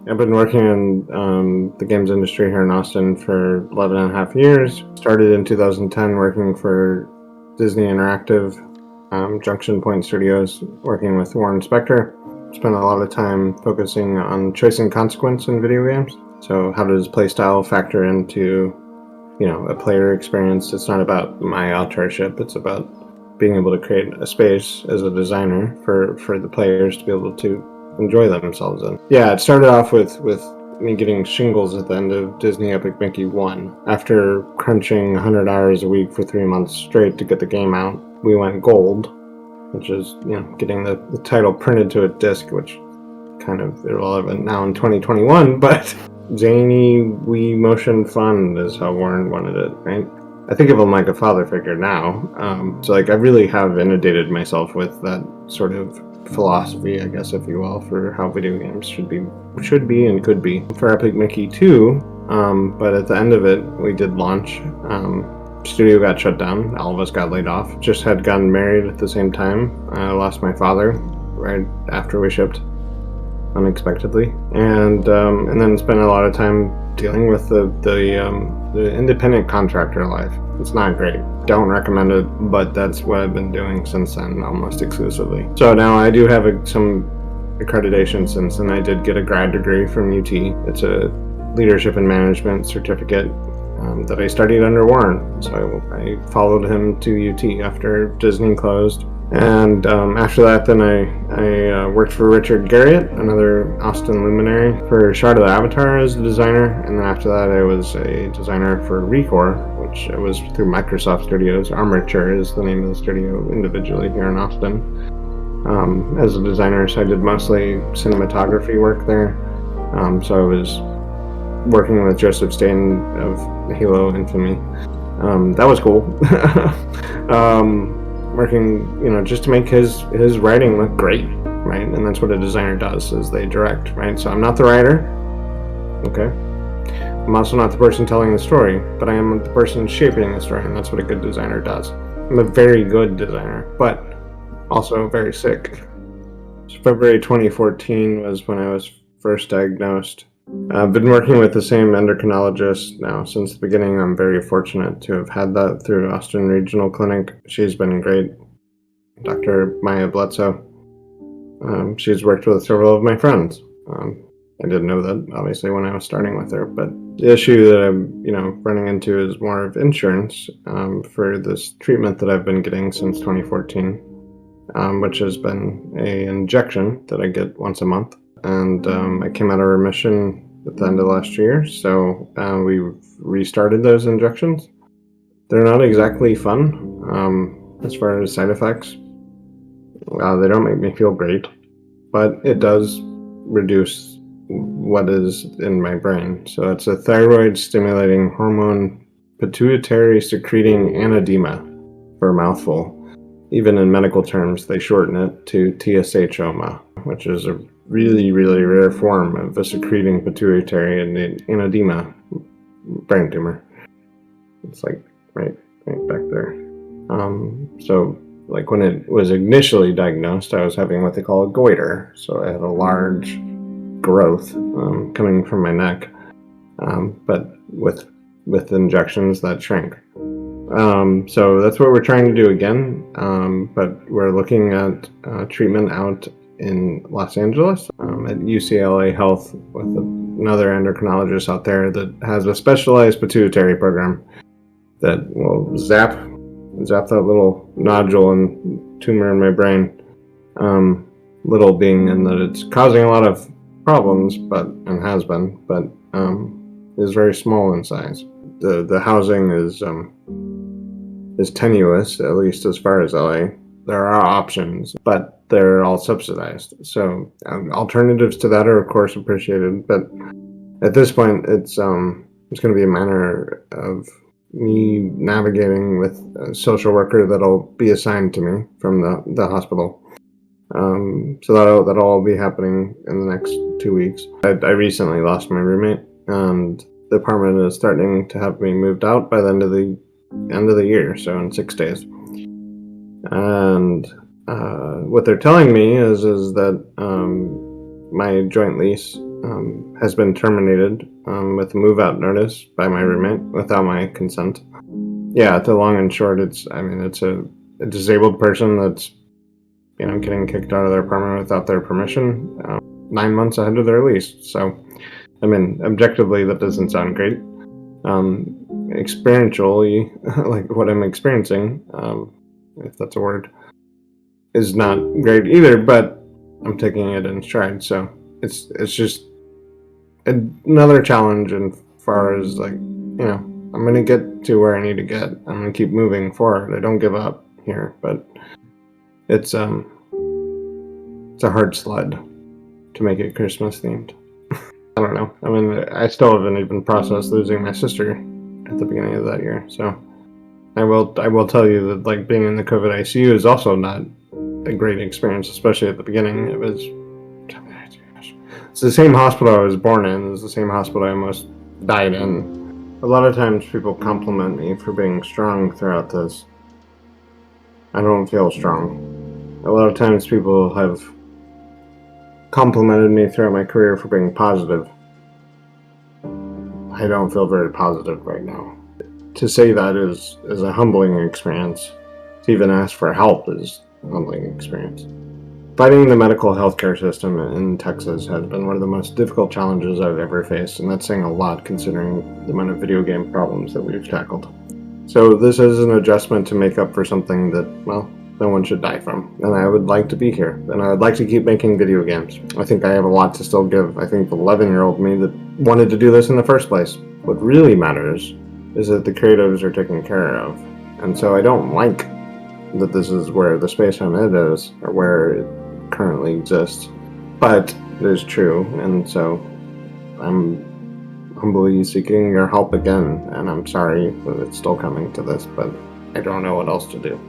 I've been working in the games industry here in Austin for 11 and a half years. Started in 2010 working for Disney Interactive, Junction Point Studios, working with Warren Spector. Spent a lot of time focusing on choice and consequence in video games. So how does playstyle factor into, a player experience? It's not about my authorship, it's about being able to create a space as a designer for the players to be able to enjoy themselves in. Yeah, it started off with me getting shingles at the end of Disney Epic Mickey 1. After crunching 100 hours a week for 3 months straight to get the game out, we went gold, which is, getting the title printed to a disc, which kind of irrelevant now in 2021, but zany Wii motion fun is how Warren wanted it, right? I think of him like a father figure now. So I really have inundated myself with that sort of philosophy, I guess, if you will, for how video games should be and could be. For Epic Mickey 2, but at the end of it, we did launch. Studio got shut down. All of us got laid off. Just had gotten married at the same time. I lost my father right after we shipped, unexpectedly, and then spent a lot of time dealing with the independent contractor life. It's not great. Don't recommend it, but that's what I've been doing since then, almost exclusively. So now I do have some accreditation since then. I did get a grad degree from UT. It's a leadership and management certificate that I studied under Warren. So I followed him to UT after Disney closed. And after that, then I worked for Richard Garriott, another Austin luminary, for Shard of the Avatar as a designer. And then after that, I was a designer for Recore, which was through Microsoft Studios. Armature is the name of the studio individually here in Austin. As a designer, so I did mostly cinematography work there. So I was working with Joseph Staten of Halo Infamy. That was cool. Working, just to make his writing look great, right? And that's what a designer does, is they direct, right? So I'm not the writer, okay? I'm also not the person telling the story, but I am the person shaping the story, and that's what a good designer does. I'm a very good designer, but also very sick. So February 2014 was when I was first diagnosed. I've been working with the same endocrinologist now since the beginning. I'm very fortunate to have had that through Austin Regional Clinic. She's been great. Dr. Maya Bledsoe. She's worked with several of my friends. I didn't know that, obviously, when I was starting with her, but the issue that I'm, running into is more of insurance for this treatment that I've been getting since 2014, which has been an injection that I get once a month. And I came out of remission at the end of last year, so we restarted those injections. They're not exactly fun as far as side effects. They don't make me feel great, but it does reduce what is in my brain. So it's a thyroid-stimulating hormone pituitary secreting anedema, for a mouthful. Even in medical terms, they shorten it to TSH-OMA, which is a really, really rare form of a secreting pituitary anedema brain tumor. It's like right back there. So when it was initially diagnosed, I was having what they call a goiter. So I had a large growth coming from my neck, but with injections that shrank. So that's what we're trying to do again, but we're looking at treatment out in Los Angeles at UCLA Health with another endocrinologist out there that has a specialized pituitary program that will zap that little nodule and tumor in my brain. Little being in that it's causing a lot of problems, and has been, but is very small in size. The housing is tenuous, at least as far as LA. There are options, but they're all subsidized. So alternatives to that are, of course, appreciated. But at this point, it's going to be a matter of me navigating with a social worker that'll be assigned to me from the hospital. So that'll all be happening in the next 2 weeks. I recently lost my roommate, and the apartment is starting to have me moved out by the end of the year, so in 6 days. And what they're telling me is that my joint lease has been terminated with a move-out notice by my roommate without my consent. Yeah, the long and short, it's a disabled person that's getting kicked out of their apartment without their permission 9 months ahead of their lease. So, objectively, that doesn't sound great. Experientially, like what I'm experiencing, if that's a word, is not great either, but I'm taking it in stride. So it's just another challenge in far as I'm gonna get to where I need to get. I'm gonna keep moving forward. I don't give up here, but it's a hard sled to make it Christmas themed. I don't know. I still haven't even processed losing my sister at the beginning of that year. So I will tell you that being in the COVID ICU is also not a great experience, especially at the beginning. It's the same hospital I was born in. It's the same hospital I almost died in. A lot of times people compliment me for being strong throughout this. I don't feel strong. A lot of times people have complimented me throughout my career for being positive. I don't feel very positive right now. To say that is a humbling experience. To even ask for help is a humbling experience. Fighting the medical healthcare system in Texas has been one of the most difficult challenges I've ever faced, and that's saying a lot considering the amount of video game problems that we've tackled. So this is an adjustment to make up for something that, well, no one should die from. And I would like to be here, and I would like to keep making video games. I think I have a lot to still give. I think the 11-year-old me that wanted to do this in the first place. What really matters is that the creatives are taken care of. And so I don't like that this is where the space I'm in is, or where it currently exists. But it is true, and so I'm humbly seeking your help again, and I'm sorry that it's still coming to this, but I don't know what else to do.